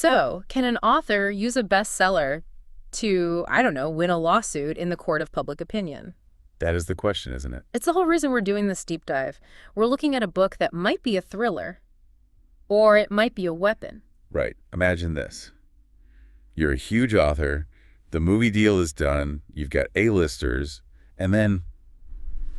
So, can an author use a bestseller to, I don't know, win a lawsuit in the court of public opinion? That is the question, isn't it? It's the whole reason we're doing this deep dive. We're looking at a book that might be a thriller, or it might be a weapon. Right. Imagine this. You're a huge author, the movie deal is done, you've got A-listers, and then,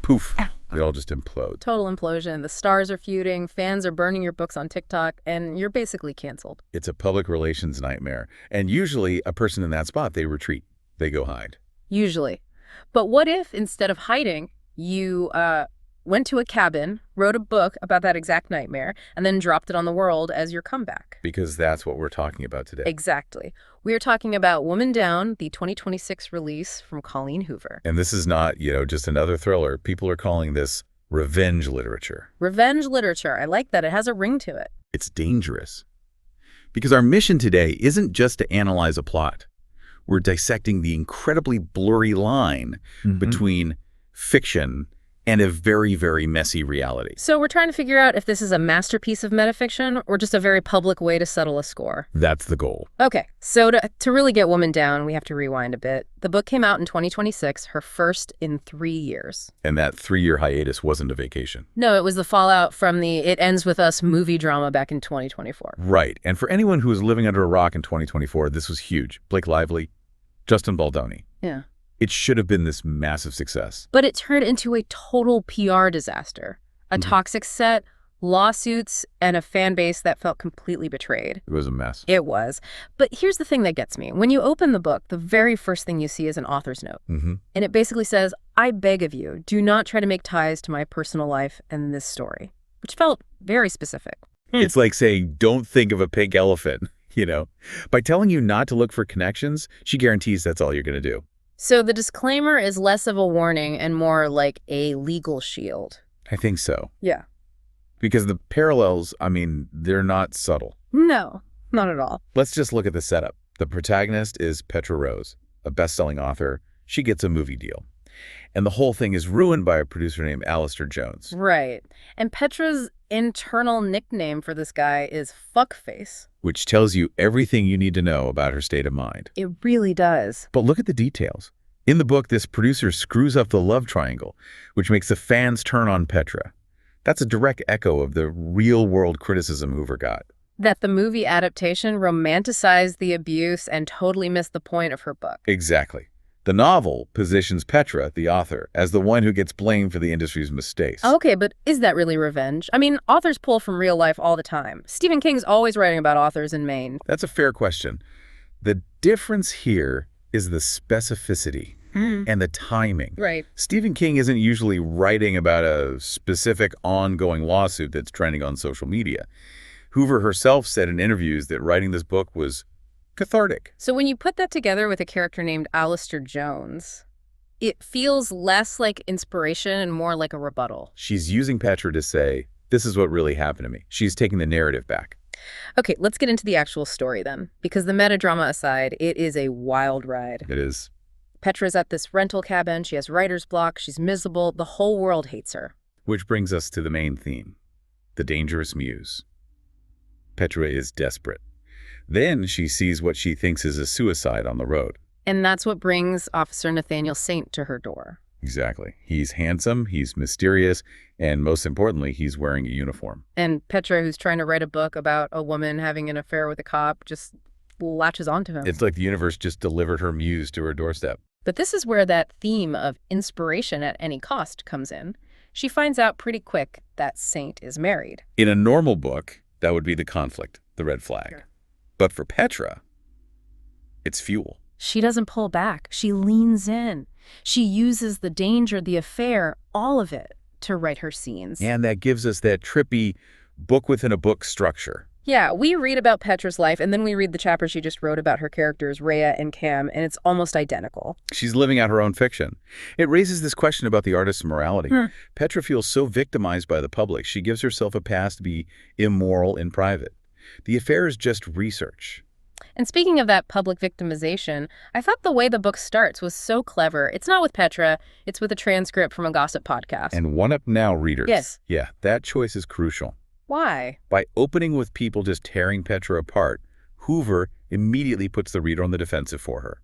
poof, they all just implode. Total implosion. The stars are feuding, fans are burning your books on TikTok, and you're basically canceled. It's a public relations nightmare. And usually a person in that spot, they retreat. They go hide. Usually. But what if, instead of hiding, you went to a cabin, wrote a book about that exact nightmare, and then dropped it on the world as your comeback? Because that's what we're talking about today. Exactly. We are talking about Woman Down, the 2026 release from Colleen Hoover. And this is not, just another thriller. People are calling this revenge literature. Revenge literature. I like that. It has a ring to it. It's dangerous. Because our mission today isn't just to analyze a plot. We're dissecting the incredibly blurry line between fiction and a very, very messy reality. So we're trying to figure out if this is a masterpiece of metafiction or just a very public way to settle a score. That's the goal. Okay, so to really get Woman Down, we have to rewind a bit. The book came out in 2026, her first in 3 years. And that 3-year hiatus wasn't a vacation. No, it was the fallout from the It Ends With Us movie drama back in 2024. Right, and for anyone who was living under a rock in 2024, this was huge. Blake Lively, Justin Baldoni. Yeah. It should have been this massive success. But it turned into a total PR disaster. A toxic set, lawsuits, and a fan base that felt completely betrayed. It was a mess. It was. But here's the thing that gets me. When you open the book, the very first thing you see is an author's note. And it basically says, I beg of you, do not try to make ties to my personal life and this story, which felt very specific. It's like saying, don't think of a pink elephant, By telling you not to look for connections, she guarantees that's all you're going to do. So the disclaimer is less of a warning and more like a legal shield. I think so. Yeah. Because the parallels, they're not subtle. No, not at all. Let's just look at the setup. The protagonist is Petra Rose, a best-selling author. She gets a movie deal. And the whole thing is ruined by a producer named Alistair Jones. Right. And Petra's internal nickname for this guy is Fuckface. Which tells you everything you need to know about her state of mind. It really does. But look at the details. In the book, this producer screws up the love triangle, which makes the fans turn on Petra. That's a direct echo of the real-world criticism Hoover got. That the movie adaptation romanticized the abuse and totally missed the point of her book. Exactly. The novel positions Petra, the author, as the one who gets blamed for the industry's mistakes. Okay, but is that really revenge? Authors pull from real life all the time. Stephen King's always writing about authors in Maine. That's a fair question. The difference here is the specificity and the timing. Right. Stephen King isn't usually writing about a specific ongoing lawsuit that's trending on social media. Hoover herself said in interviews that writing this book was cathartic. So when you put that together with a character named Alistair Jones, it feels less like inspiration and more like a rebuttal. She's using Petra to say, this is what really happened to me. She's taking the narrative back. Okay, let's get into the actual story then. Because the metadrama aside, it is a wild ride. It is. Petra's at this rental cabin. She has writer's block. She's miserable. The whole world hates her. Which brings us to the main theme, the dangerous muse. Petra is desperate. Then she sees what she thinks is a suicide on the road. And that's what brings Officer Nathaniel Saint to her door. Exactly. He's handsome, he's mysterious, and most importantly, he's wearing a uniform. And Petra, who's trying to write a book about a woman having an affair with a cop, just latches onto him. It's like the universe just delivered her muse to her doorstep. But this is where that theme of inspiration at any cost comes in. She finds out pretty quick that Saint is married. In a normal book, that would be the conflict, the red flag. Sure. But for Petra, it's fuel. She doesn't pull back. She leans in. She uses the danger, the affair, all of it, to write her scenes. And that gives us that trippy book-within-a-book structure. Yeah, we read about Petra's life, and then we read the chapter she just wrote about her characters, Rhea and Cam, and it's almost identical. She's living out her own fiction. It raises this question about the artist's morality. Petra feels so victimized by the public, she gives herself a pass to be immoral in private. The affair is just research. And speaking of that public victimization, I thought the way the book starts was so clever. It's not with Petra, it's with a transcript from a gossip podcast. And one up now, readers. Yes. Yeah, that choice is crucial. Why? By opening with people just tearing Petra apart, Hoover immediately puts the reader on the defensive for her.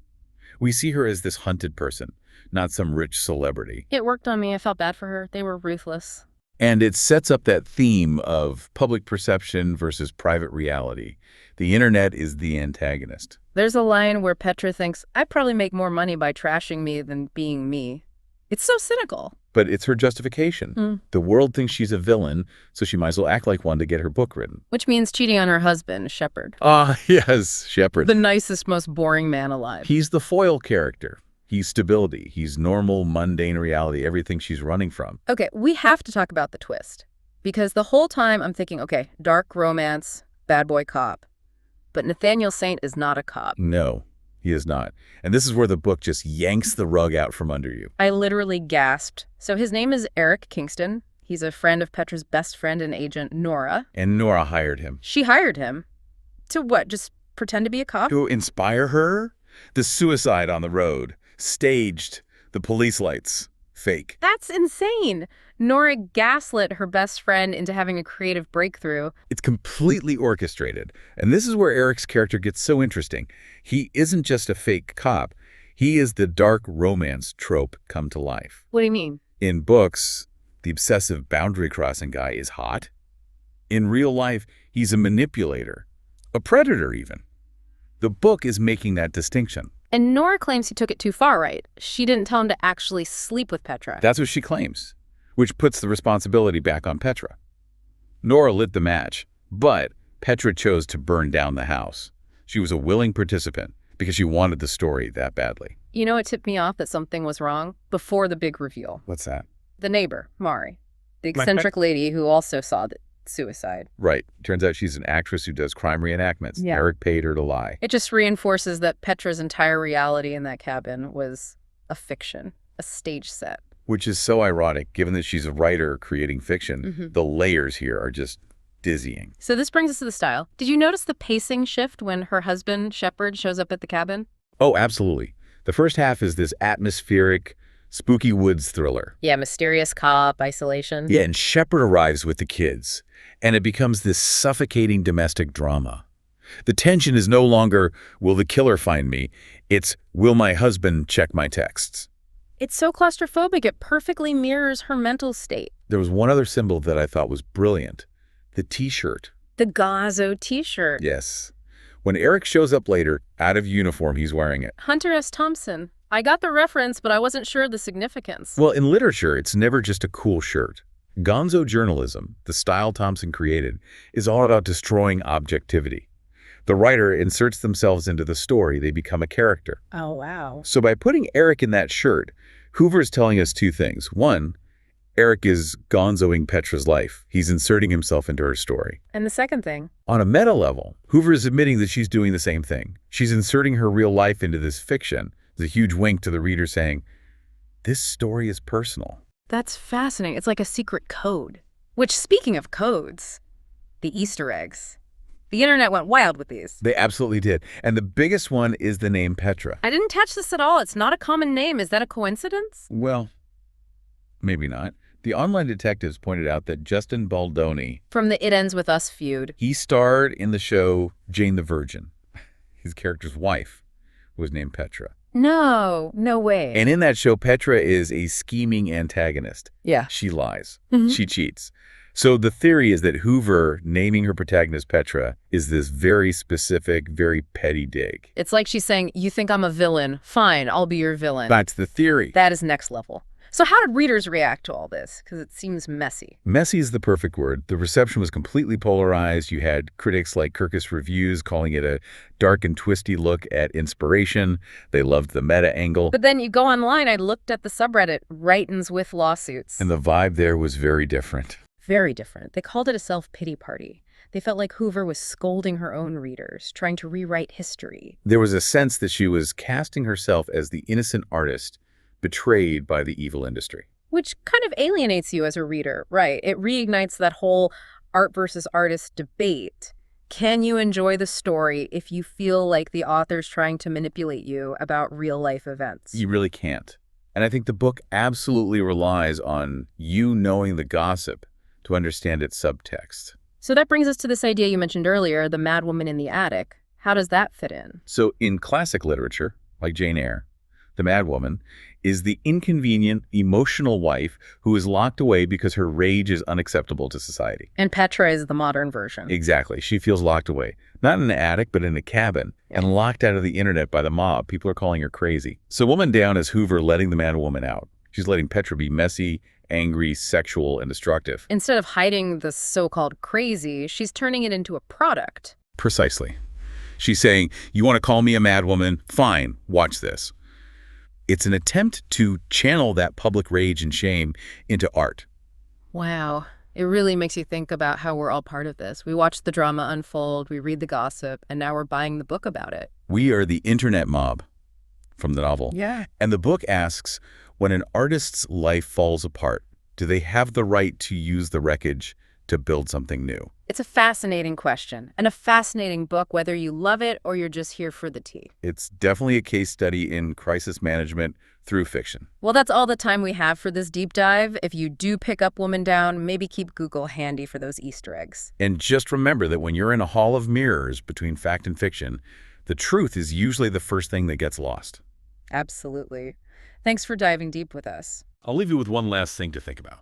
We see her as this hunted person, not some rich celebrity. It worked on me. I felt bad for her. They were ruthless. And it sets up that theme of public perception versus private reality. The internet is the antagonist. There's a line where Petra thinks, I'd probably make more money by trashing me than being me. It's so cynical. But it's her justification. The world thinks she's a villain, so she might as well act like one to get her book written. Which means cheating on her husband, Shepard. Ah, yes, Shepard. The nicest, most boring man alive. He's the foil character. He's stability. He's normal, mundane reality, everything she's running from. Okay, we have to talk about the twist. Because the whole time I'm thinking, okay, dark romance, bad boy cop. But Nathaniel Saint is not a cop. No, he is not. And this is where the book just yanks the rug out from under you. I literally gasped. So his name is Eric Kingston. He's a friend of Petra's best friend and agent, Nora. And Nora hired him. She hired him. To what, just pretend to be a cop? To inspire her? The suicide on the road. Staged. The police lights. Fake. That's insane. Nora gaslit her best friend into having a creative breakthrough. It's completely orchestrated. And this is where Eric's character gets so interesting. He isn't just a fake cop. He is the dark romance trope come to life. What do you mean? In books, the obsessive boundary-crossing guy is hot. In real life, he's a manipulator. A predator, even. The book is making that distinction. And Nora claims he took it too far, right? She didn't tell him to actually sleep with Petra. That's what she claims, which puts the responsibility back on Petra. Nora lit the match, but Petra chose to burn down the house. She was a willing participant because she wanted the story that badly. You know, it tipped me off that something was wrong before the big reveal. What's that? The neighbor, Mari, the eccentric lady who also saw the suicide. Right. Turns out she's an actress who does crime reenactments. Yeah. Eric paid her to lie. It just reinforces that Petra's entire reality in that cabin was a fiction, a stage set. Which is so ironic, given that she's a writer creating fiction. The layers here are just dizzying. So this brings us to the style. Did you notice the pacing shift when her husband, Shepard, shows up at the cabin? Oh, absolutely. The first half is this atmospheric, spooky woods thriller. Yeah, mysterious cop, isolation. Yeah, and Shepard arrives with the kids, and it becomes this suffocating domestic drama. The tension is no longer, will the killer find me? It's, will my husband check my texts? It's so claustrophobic, it perfectly mirrors her mental state. There was one other symbol that I thought was brilliant. The T-shirt. The Gazzo T-shirt. Yes. When Eric shows up later, out of uniform, he's wearing it. Hunter S. Thompson. I got the reference, but I wasn't sure of the significance. Well, in literature, it's never just a cool shirt. Gonzo journalism, the style Thompson created, is all about destroying objectivity. The writer inserts themselves into the story, they become a character. Oh, wow. So by putting Eric in that shirt, Hoover's telling us two things. One, Eric is gonzoing Petra's life. He's inserting himself into her story. And the second thing? On a meta level, Hoover is admitting that she's doing the same thing. She's inserting her real life into this fiction. There's a huge wink to the reader saying, this story is personal. That's fascinating. It's like a secret code. Which, speaking of codes, the Easter eggs. The internet went wild with these. They absolutely did. And the biggest one is the name Petra. I didn't catch this at all. It's not a common name. Is that a coincidence? Well, maybe not. The online detectives pointed out that Justin Baldoni, from the It Ends With Us feud, he starred in the show Jane the Virgin. His character's wife was named Petra. No way. And in that show, Petra is a scheming antagonist. Yeah. She lies. She cheats. So the theory is that Hoover naming her protagonist Petra is this very specific, very petty dig. It's like she's saying, you think I'm a villain? Fine, I'll be your villain. That's the theory. That is next level. So how did readers react to all this? Because it seems messy. Messy is the perfect word. The reception was completely polarized. You had critics like Kirkus Reviews calling it a dark and twisty look at inspiration. They loved the meta angle. But then you go online, I looked at the subreddit, Write-ins with lawsuits. And the vibe there was very different. Very different. They called it a self-pity party. They felt like Hoover was scolding her own readers, trying to rewrite history. There was a sense that she was casting herself as the innocent artist betrayed by the evil industry. Which kind of alienates you as a reader, right? It reignites that whole art versus artist debate. Can you enjoy the story if you feel like the author's trying to manipulate you about real-life events? You really can't. And I think the book absolutely relies on you knowing the gossip to understand its subtext. So that brings us to this idea you mentioned earlier, the mad woman in the attic. How does that fit in? So in classic literature, like Jane Eyre, the madwoman is the inconvenient, emotional wife who is locked away because her rage is unacceptable to society. And Petra is the modern version. Exactly. She feels locked away. Not in an attic, but in a cabin, and locked out of the internet by the mob. People are calling her crazy. So woman down is Hoover letting the madwoman out. She's letting Petra be messy, angry, sexual, and destructive. Instead of hiding the so-called crazy, she's turning it into a product. Precisely. She's saying, you want to call me a madwoman? Fine, watch this. It's an attempt to channel that public rage and shame into art. Wow. It really makes you think about how we're all part of this. We watch the drama unfold, we read the gossip, and now we're buying the book about it. We are the internet mob from the novel. Yeah. And the book asks, when an artist's life falls apart, do they have the right to use the wreckage to build something new? It's a fascinating question and a fascinating book, whether you love it or you're just here for the tea. It's definitely a case study in crisis management through fiction. Well, that's all the time we have for this deep dive. If you do pick up Woman Down, maybe keep Google handy for those Easter eggs. And just remember that when you're in a hall of mirrors between fact and fiction, the truth is usually the first thing that gets lost. Absolutely. Thanks for diving deep with us. I'll leave you with one last thing to think about.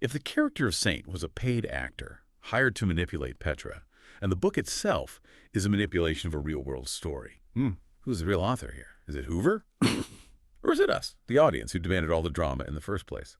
If the character of Saint was a paid actor, hired to manipulate Petra, and the book itself is a manipulation of a real-world story, who's the real author here? Is it Hoover? Or is it us, the audience, who demanded all the drama in the first place?